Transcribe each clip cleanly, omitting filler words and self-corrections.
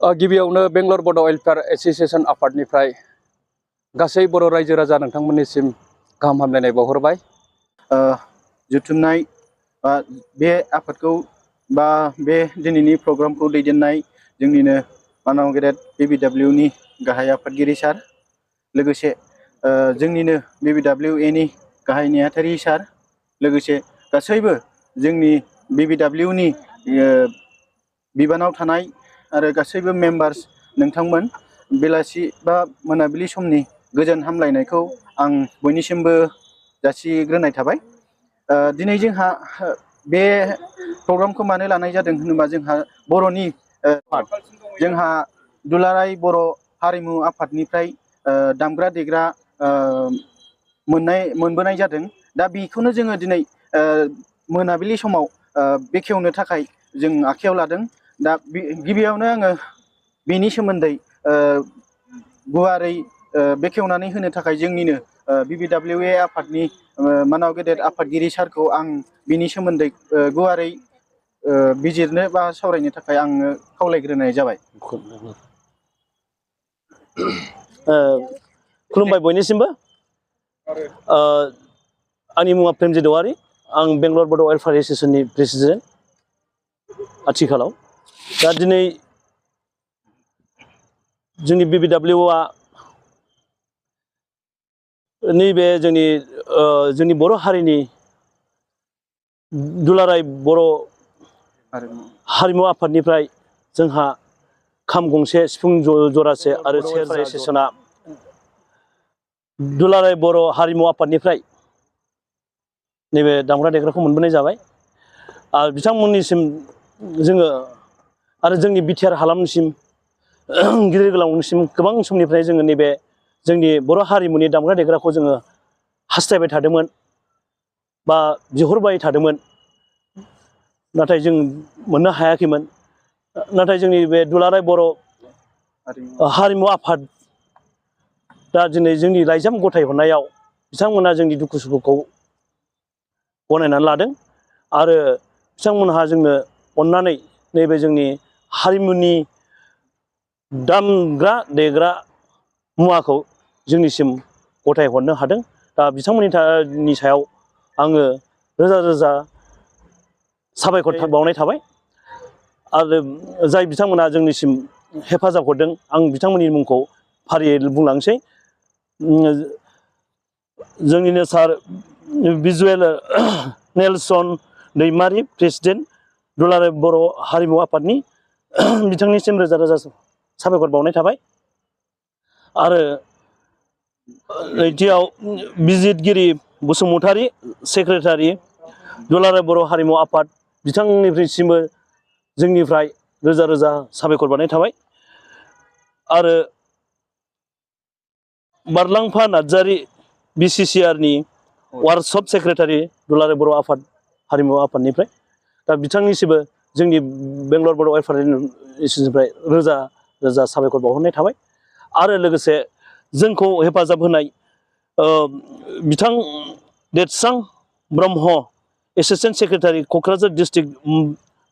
गिबियावनो बेंगलर बड' welfare association आफादनिफ्राय गासै बर' रायजो राजा नोंथांमोननिसिम गाहाम हामलायनाय बावहरबाय। जुथुमनाय बे आफादखौ बा बे दिनैनि प्रग्रामखौ दैदेननाय जोंनिनो मानाव गेदेर BBWA नि गाहाय आफादगिरि सार, लोगोसे जोंनिनो BBWA नि गाहाय नेहाथारि सार, लोगोसे गासैबो जोंनि BBWA नि बिबानाव थानाय आरो गासैबो मेम्बार्स नोंथांमोन, बेलासि बा मोनाबिलि समनि गोजोन हामलायनायखौ आं बयनिसिमबो जासिग्रोनाय थाबाय। दिनै जोंहा बे प्रग्रामखौ मानो लानाय जादों होनोबा जोंहा बर'नि जोंहा दुलाराय बर' हारिमु आफादनिफ्राय दामग्रा देग्रा मोनबोनाय जादों। दा बेखौनो जोङो दिनै मोनाबिलि समाव बेखेवनो थाखाय जों आखायाव लादों। दा गिबियावनो आङो बेनि सोमोन्दै गुवारै बेखेवनानै होनो थाखाय जोंनिनो BBWA आफादनि मानाव गेदेर आफादगिरि सारखौ आं बिनि सोमोन्दै गुवारै बिजिरनो बा सावरायनो थाखाय आङो खावलायग्रोनाय जाबाय। खुलुमबाय बयनिसिमबो। आंनि मुङा प्रेमजित औवारि, आं बेंगलर बड' वेलफेयार एसोसिएशननि प्रेसिडेन्ट आथिखालाव। दा दिनै जोंनि BBWA नैबे जोंनि बर' हारिनि दुलाराय बर' हारिमु आफादनिफ्राय जोंहा खाम गंसे, सिफुं जरासे आरो सेरजा एसोसिएशना दुलाराय बर' हारिमु आफादनिफ्राय नैबे दामग्रा देग्राखौ मोनबोनाय जाबाय। आरो बिथांमोननिसिम जोङो आरो जोंनि बिटिआर हालामनिसिम गिदिर गोलावनिसिम गोबां समनिफ्राय जोङो नैबे जोंनि बर' हारिमुनि दामग्रा देग्राखौ जोङो हास्थायबाय थादोंमोन बा बिहरबाय थादोंमोन, नाथाय जों मोननो हायाखैमोन। नाथाय जोंनि बे दुलाराय बर' हारिमु आफाद दा दिनै जोंनि लाइजाम गथायहरनायाव बिथांमोना जोंनि दुखु सुखुखौ गनायनानै लादों आरो बिथांमोनहा जोंनो अननानै नैबे जोंनि हारिमुनि दामग्रा देग्रा मुवाखौ जोंनिसिम गथायहरनो हादों। दा बिथांमोननि सायाव आङो रोजा रोजा साबायखर बावनाय थाबाय। आरो जाय बिथांमोना जोंनिसिम हेफाजाब हरदों, आं बिथांमोननि मुंखौ फारियै बुंलांसै। जोंनिनो सार भिजुएल नेलसन दैमारि, प्रेसिडेन्ट दुलाराय बर' हारिमु आफादनि, बिथांनिसिम रोजा रोजा साबायखर बावनाय थाबाय। आरो नैथियाव बिजितगिरि बसुमतारी, सेक्रेटारि दुलाराय बर' हारिमु आफाद, बिथांनिसिमबो जोंनिफ्राय रोजा रोजा साबायखर बावनाय थाबाय। आरो बारलांफा नार्जारि, BCCRनि वार्कशप सेक्रेटारि दुलाराय बर' आफाद हारिमु आफादनिफ्राय, दा बिथांनिसिमबो जोंनि बेंगलर बड' वेलफेयार एसोसिएशननिफ्राय रोजा रोजा साबायखर बावहरनाय थाबाय। आरो लोगोसे जोंखौ हेफाजाब होनाय बिथां देरस्रां Brahma, assistant secretary Kokrajhar district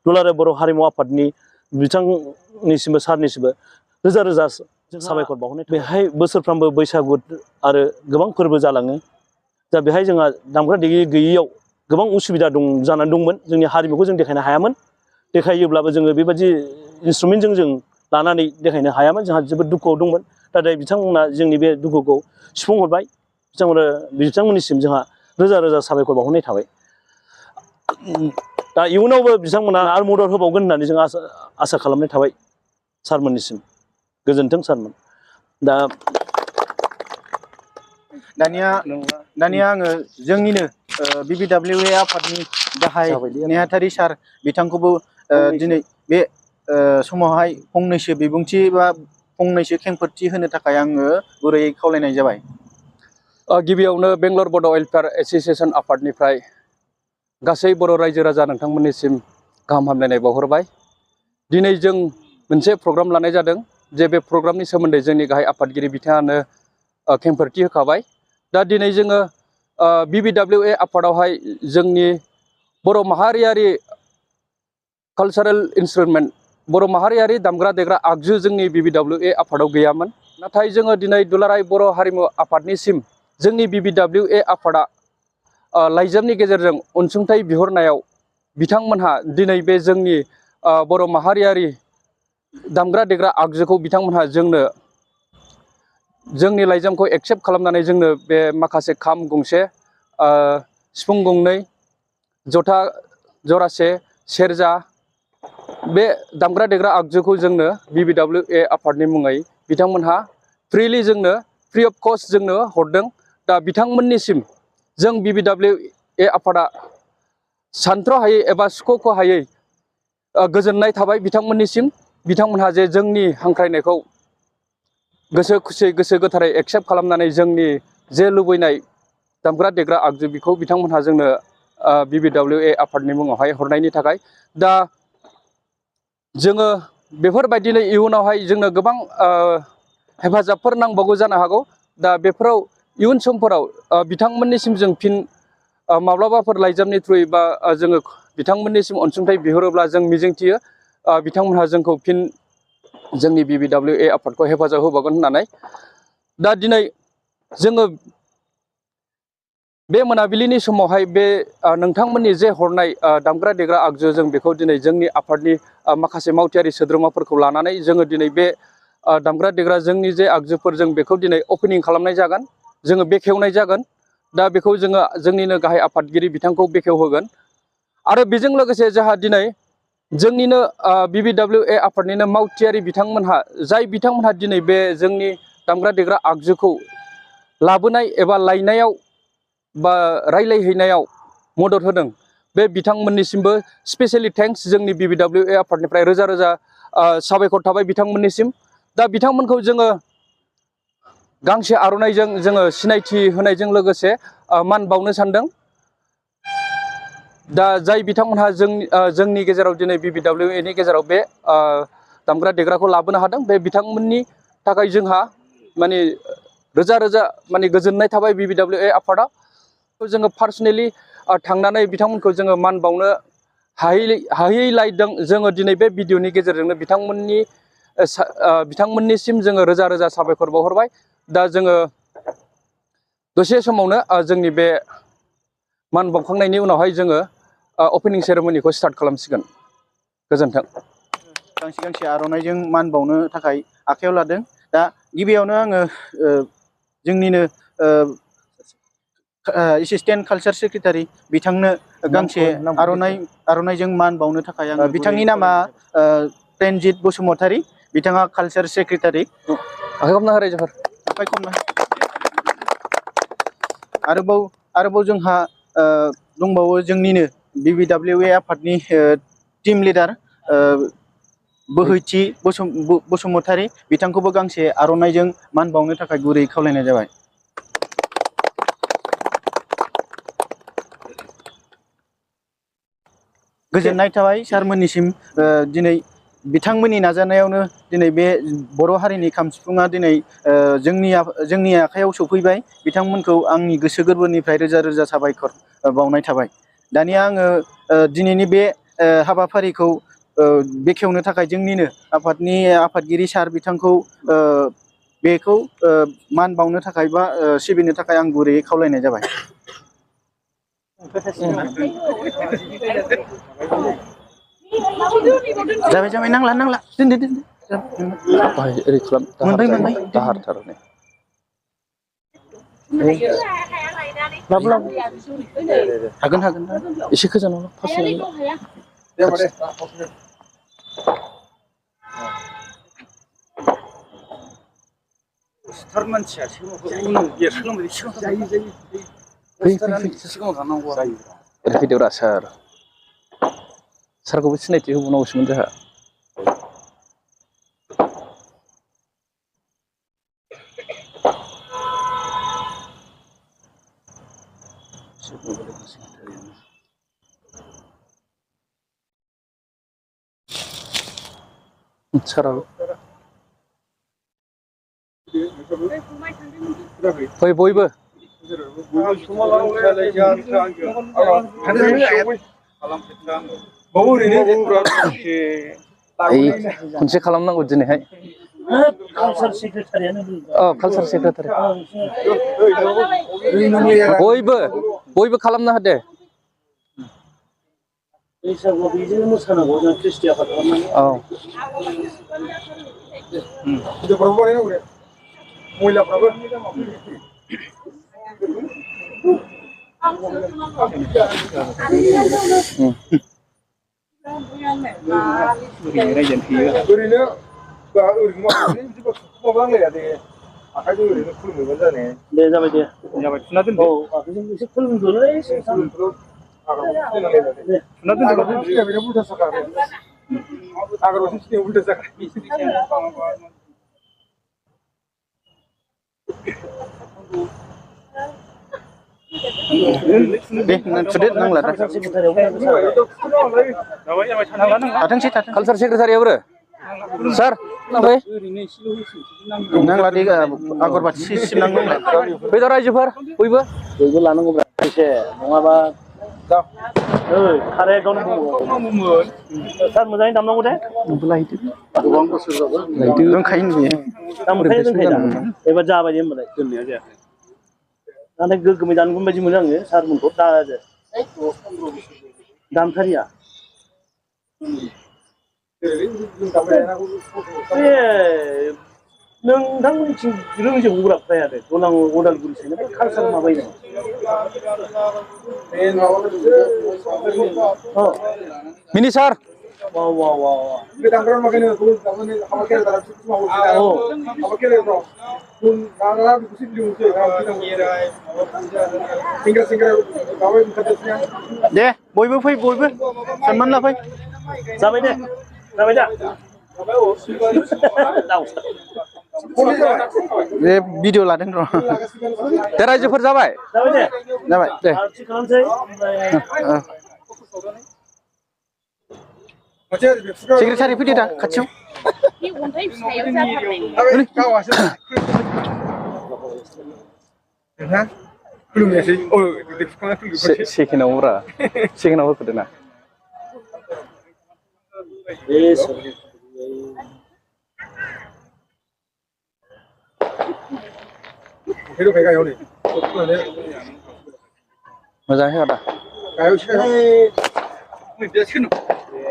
दुलाराय बर' हारिमु आफादनि, बिथांनिसिमबो सारनिसिमबो रोजा रोजा साबायखर बावहरनाय थाबाय। बेहाय बोसोरफ्रोमबो बैसागु आरो गोबां फोरबो जालाङो। दा बेहाय जोंहा दामग्रा देग्रा गैयैयाव गोबां उसुबिदा जानानै दंमोन। जोंनि हारिमुखौ जों देखायनो हायामोन। देखायोब्लाबो जोङो बेबायदि इन्सट्रुमेन्टजों जों लानानै देखायनो हायामोन। जोंहा जोबोद दुखुआव दंमोन। नाथाय बिथांमोना जोंनि बे दुखुखौ सुफुंहरबाय। बिथांमोननिसिम जोंहा रोजा रोजा साबायखर बावहरनाय थाबाय। दा इयुनावबो बिथांमोना आरो मदद होबावगोन होननानै जों आसा खालामनाय थाबाय सारमोननिसिम। गोजोन्थों सारमोन। दानिया आङो जोंनिनो BBWA आफादनि गाहाय नेहाथारि सार बिथांखौबो दिनै बे समावहाय फंनैसो बिबुंथि बा फंनैसो खेंफोरथि होनो थाखाय आङो गुरैयै खावलायनाय जाबाय। गिबियावनो बेंगलर बड' वेलफेयार एसोसिएशन आफादनिफ्राय गासै बर' रायजो राजा नोंथांमोननिसिम गाहाम हामलायनाय बावहरबाय। दिनै जों मोनसे प्रग्राम लानाय जादों, जे बे प्रग्रामनि सोमोन्दै जोंनि गाहाय आफादगिरि बिथाङानो खेंफोरथि होखाबाय। दा दिनै जोङो BBWA आफादावहाय जोंनि बर' माहारियारि कालचारेल इन्सट्रुमेन्ट बर' माहारियारि दामग्रा देग्रा आगजु जोंनि BBWA आफादाव गैयामोन। नाथाय जोङो दिनै दुलाराय बर' हारिमु आफादनिसिम जोंनि BBWA आफादा लाइजामनि गेजेरजों अनसुंथाइ बिहरनायाव बिथांमोनहा दिनै बे जोंनि बर' माहारियारि दामग्रा देग्रा आगजुखौ बिथांमोनहा जोंनो जोंनि लाइजामखौ एक्सेप्ट खालामनानै जोंनो बे माखासे खाम गंसे, सिफुं गंनै, जथा जरासे, सेरजा बे दामग्रा देग्रा आगजुखौ जोंनो BBWA आफादनि मुङै बिथांमोनहा फ्रिलि जोंनो फ्रि अफ कस्ट जोंनो हरदों। दा बिथांमोननिसिम जों BBWA आफादा सानथ्र'हायै एबा सुख'हायै गोजोननाय थाबाय बिथांमोननिसिम। बिथांमोनहा जे जोंनि हांख्रायनायखौ गोसो खुसियै गोसो गोथारै एक्सेप्ट खालामनानै जोंनि जे लुबैनाय दामग्रा देग्रा आगजु बेखौ बिथांमोनहा जोंनो BBWA आफादनि मुङावहाय हरनायनि थाखाय। दा जोङो बेफोरबायदिनो इयुनावहाय जोंनो गोबां हेफाजाबफोर नांबावगौ जानो हागौ। दा बेफोराव इयुन समफोराव बिथांमोननिसिम जों फिन माब्लाबाफोर लाइजामनि थ्रुयै बा जोङो बिथांमोननिसिम अनसुंथाइ बिहरोब्ला जों मिजिंथियो बिथांमोनहा जोंखौ फिन जोंनि BBWA आफादखौ हेफाजाब होबावगोन होननानै। दा दिनै जोङो बे मोनाबिलिनि समावहाय बे नोंथांमोननि जे हरनाय दामग्रा देग्रा आगजु जों बेखौ दिनै जोंनि आफादनि माखासे मावथियारि सोद्रोमाफोरखौ लानानै जोङो दिनै बे दामग्रा देग्रा जोंनि जे आगजुफोर जों बेखौ दिनै अपेनिं खालामनाय जागोन, जोङो बेखेवनाय जागोन। दा बेखौ जोङो जोंनिनो गाहाय आफादगिरि बिथांखौ बेखेवहोगोन। आरो बेजों लोगोसे जोंहा दिनै जोंनिनो BBWA आफादनिनो मावथियारि बिथांमोनहा जाय बिथांमोनहा दिनै बे जोंनि दामग्रा देग्रा आगजुखौ लाबोनाय एबा लायनायाव बा रायलायहैनायाव मदद होदों, बे बिथांमोननिसिमबो स्पेसियेलि थेंक्स जोंनि BBWA आफादनिफ्राय रोजा रोजा साबायखर थाबाय बिथांमोननिसिम। दा बिथांमोनखौ जोङो गांसे आर'नाइजों जोङो सिनायथि होनायजों लोगोसे मान बावनो सानदों। दा जाय बिथांमोनहा जोंनि गेजेराव दिनै BBWA नि गेजेराव बे दामग्रा देग्राखौ लाबोनो हादों, बे बिथांमोननि थाखाय जोंहा माने रोजा रोजा माने गोजोननाय थाबाय BBWA आफादा। जोङो पार्सनेलि थांनानै बिथांमोनखौ जोङो मान बावनो हाहैलायदों। जोङो दिनै बे भिडिअनि गेजेरजोंनो बिथांमोननिसिम जोङो रोजा रोजा साबायखर बावहरबाय। दा जोङो दसे समावनो जोंनि बे मान बावखांनायनि उनावहाय जोङो अपेनिं सेरेमनिखौ स्टार्ट खालामसिगोन। गोजोन्थों। गांसे गांसे आर'नाइजों मान बावनो थाखाय आखायाव लादों। दा गिबियावनो आङो जोंनिनो एसिस्टेन्ट कालचार सेक्रेटारि बिथांनो गांसे आर'नाइजों मान बावनो थाखाय आं बिथांनि नामा प्रेनजित बसुमतारी, बिथाङा कालचार सेक्रेटारि। आखाइ खबना होराय जोफोर। आखाइ खबना। आरोबाव जोंहा दंबावो जोंनिनो BBWA आफादनि टीम लिडार बोहैथि बसुमतारी, बिथांखौबो गांसे आर'नाइजों मान बावनो थाखाय गुरै खावलायनाय जाबाय। गोजोननाय थाबाय सारमोननिसिम। दिनै बिथांमोननि नाजानायावनो दिनै बे बर' हारिनि खाम सिफुङा दिनै जोंनि आखाइयाव सफैबाय। बिथांमोनखौ आंनि गोसो गोरबोनिफ्राय रोजा रोजा साबायखर बावनाय थाबाय। दानिया आङो दिनैनि बे हाबाफारिखौ बेखेवनो थाखाय जोंनिनो आफादनि आफादगिरि सार बिथांखौ बेखौ मान बावनो थाखाय बा सिबिनो थाखाय आं गुरैयै खावलायनाय जाबाय। जाबाय नांला दोनदो ओरै खालाम, दाहार जायो, दाहार थारनो। हागोन एसे गोजानाव फासयनानै स्टार मानसियासो सिगाङाव थांनांगौ। फैदोब्रा सारखौबो सिनायथि होबावनांगौसोमोन जोंहा। साराबो फै बयबो। खनसे खालामनांगौ दिनैहाय कालचार सेक्रेटारियानो कालचार सेक्रेटारि बयबो खालामनो हादे बैसागुआव बेजोंनो मोसानांगौ जों क्रिस्टि आफाद कालचार सेक्रेटारियाव सार नांला दे आगरबाथि सिबनांगौ फैद रायजोफोर बयबो लानांगौब्रा एसे नङाबा खाराय गावनो सार मोजाङै दामनांगौ दे गोबां बोसोर जाबाय रोंखायो नुयो एबार जाबाय होनबालाय दोननाया जायाखै नाथाय गोग्गोमै दानगोन बायदि मोनो आङो सारमोनखौ दामथारिया नोंथांमोननिथिं रोंजोबोब्रा फ्रायानो गलां उदालगुरिसिम कालसार माबायो मिनि सार दे बयबो फै बयबो सनमान लाफै जाबाय दे जाबाय दा बे भिडिअ लादों र' दे रायजोफोर जाबाय दे खालामसै सेक्रेटारि फैदो दा खाथियाव सेकेन्डआव होखोदो ना मोजाङै होआ दा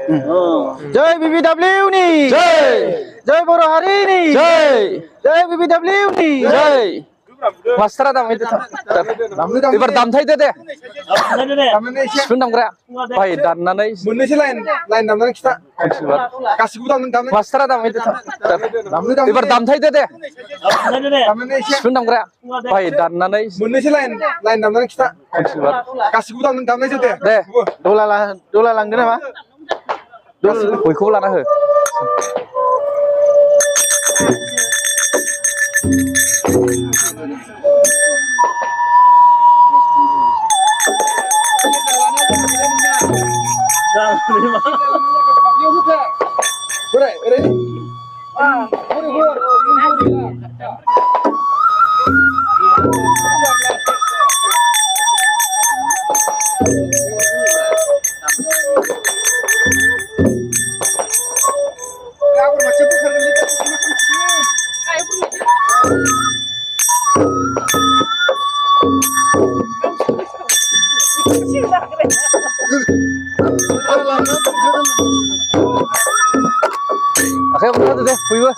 जय BBWA नि जय बर' हारिनि जय BBWA नि जय मास्टारा दामहैदो एबार दामथायदो दे सिफुं दामग्राया बाहाय दाननानै मोननैसो लाइन दामनानै खिथा गासिखौबो दामनानै मास्टारा दामहैदो एबार दामथायदो दे सिफुं दामग्राया बाहाय दाननानै मोननैसो लाइन दामनानै खिथा गासिखौबो दामनायसो दे दला लांदो नामा बयखौबो लाना हो आखाइ हमना दे बयबो